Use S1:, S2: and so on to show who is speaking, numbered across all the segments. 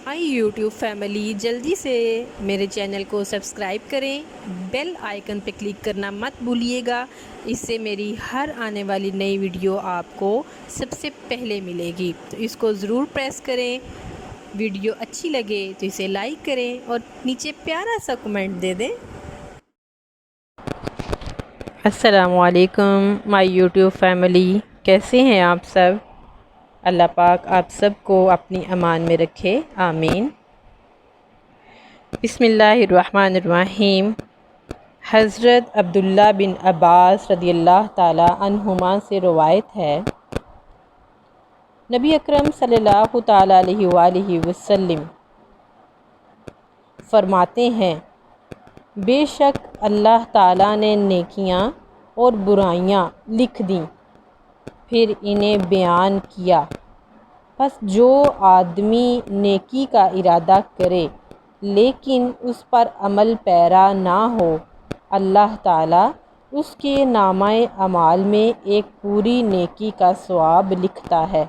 S1: High YouTube family, جلدی سے میرے چینل کو سبسکرائب کریں، بیل آئیکن پہ کلک کرنا مت بھولیے گا۔ اس سے میری ہر آنے والی نئی ویڈیو آپ کو سب سے پہلے ملے گی، تو اس کو ضرور پریس کریں۔ ویڈیو اچھی لگے تو اسے لائک کریں اور نیچے پیارا سا کمنٹ دے دیں۔ السلام علیکم مائی یوٹیوب فیملی، کیسے ہیں آپ سب؟ اللہ پاک آپ سب کو اپنی امان میں رکھے، آمین۔ بسم اللہ الرحمن الرحیم۔ حضرت عبداللہ بن عباس رضی اللہ تعالی عنہما سے روایت ہے، نبی اکرم صلی اللہ تعالی علیہ وآلہ وسلم فرماتے ہیں، بے شک اللہ تعالیٰ نے نیکیاں اور برائیاں لکھ دیں، پھر انہیں بیان کیا، پس جو آدمی نیکی کا ارادہ کرے لیکن اس پر عمل پیرا نہ ہو، اللہ تعالیٰ اس کے نامہ اعمال میں ایک پوری نیکی کا ثواب لکھتا ہے،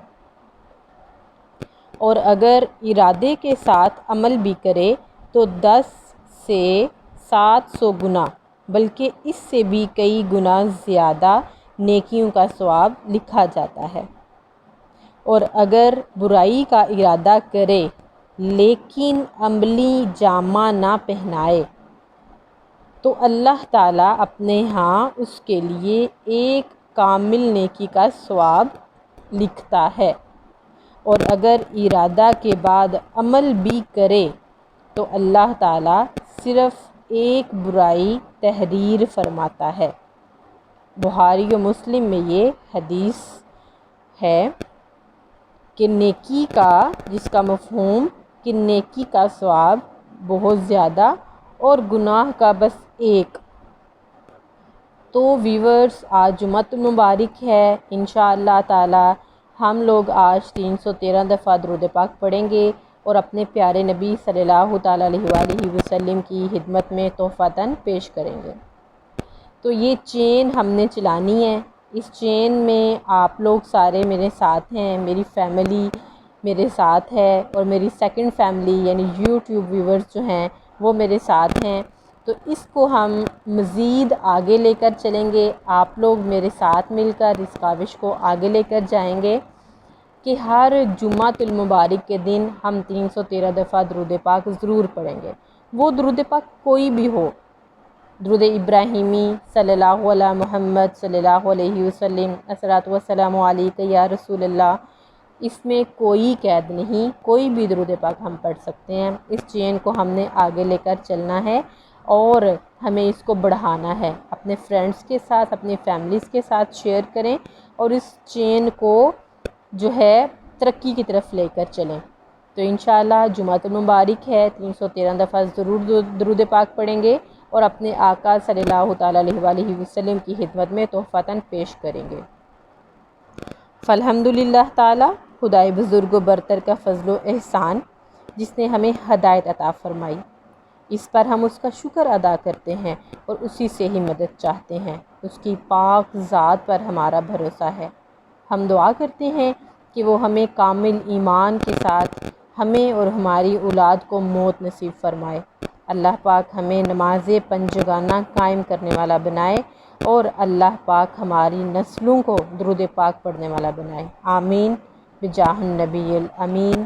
S1: اور اگر ارادے کے ساتھ عمل بھی کرے تو 10 سے 700 گنا بلکہ اس سے بھی کئی گنا زیادہ نیکیوں کا ثواب لکھا جاتا ہے، اور اگر برائی کا ارادہ کرے لیکن عملی جامہ نہ پہنائے تو اللہ تعالیٰ اپنے ہاں اس کے لیے ایک کامل نیکی کا ثواب لکھتا ہے، اور اگر ارادہ کے بعد عمل بھی کرے تو اللہ تعالیٰ صرف ایک برائی تحریر فرماتا ہے۔ بخاری و مسلم میں یہ حدیث ہے کہ نیکی کا، جس کا مفہوم کہ نیکی کا ثواب بہت زیادہ اور گناہ کا بس ایک۔ تو ویورز، آج جمعۃ المبارک ہے، انشاءاللہ تعالی ہم لوگ آج 313 دفعہ درود پاک پڑھیں گے اور اپنے پیارے نبی صلی اللہ تعالی علیہ وآلہ وسلم کی خدمت میں تحفۃً پیش کریں گے۔ تو یہ چین ہم نے چلانی ہے، اس چین میں آپ لوگ سارے میرے ساتھ ہیں، میری فیملی میرے ساتھ ہے، اور میری سیکنڈ فیملی یعنی یوٹیوب ویورز جو ہیں وہ میرے ساتھ ہیں۔ تو اس کو ہم مزید آگے لے کر چلیں گے، آپ لوگ میرے ساتھ مل کر اس کاوش کو آگے لے کر جائیں گے کہ ہر جمعۃ المبارک کے دن ہم 313 دفعہ درود پاک ضرور پڑھیں گے۔ وہ درود پاک کوئی بھی ہو، درود ابراہیمی صلی اللہ علیہ محمد صلی اللہ علیہ وسلم، الصلاۃ والسلام علیک یا رسول اللہ، اس میں کوئی قید نہیں، کوئی بھی درود پاک ہم پڑھ سکتے ہیں۔ اس چین کو ہم نے آگے لے کر چلنا ہے اور ہمیں اس کو بڑھانا ہے، اپنے فرینڈز کے ساتھ، اپنی فیملیز کے ساتھ شیئر کریں اور اس چین کو جو ہے ترقی کی طرف لے کر چلیں۔ تو انشاءاللہ جمعۃ المبارک ہے، 313 دفعہ ضرور درود پاک پڑھیں گے اور اپنے آقا صلی اللہ تعالی علیہ وآلہ وسلم کی خدمت میں تحفۃً پیش کریں گے۔ فالحمدللہ تعالی، خدائے بزرگ و برتر کا فضل و احسان جس نے ہمیں ہدایت عطا فرمائی، اس پر ہم اس کا شکر ادا کرتے ہیں اور اسی سے ہی مدد چاہتے ہیں، اس کی پاک ذات پر ہمارا بھروسہ ہے۔ ہم دعا کرتے ہیں کہ وہ ہمیں کامل ایمان کے ساتھ ہمیں اور ہماری اولاد کو موت نصیب فرمائے۔ اللہ پاک ہمیں نماز پنجگانہ قائم کرنے والا بنائے اور اللہ پاک ہماری نسلوں کو درود پاک پڑھنے والا بنائے، آمین بجاہ النبی الامین۔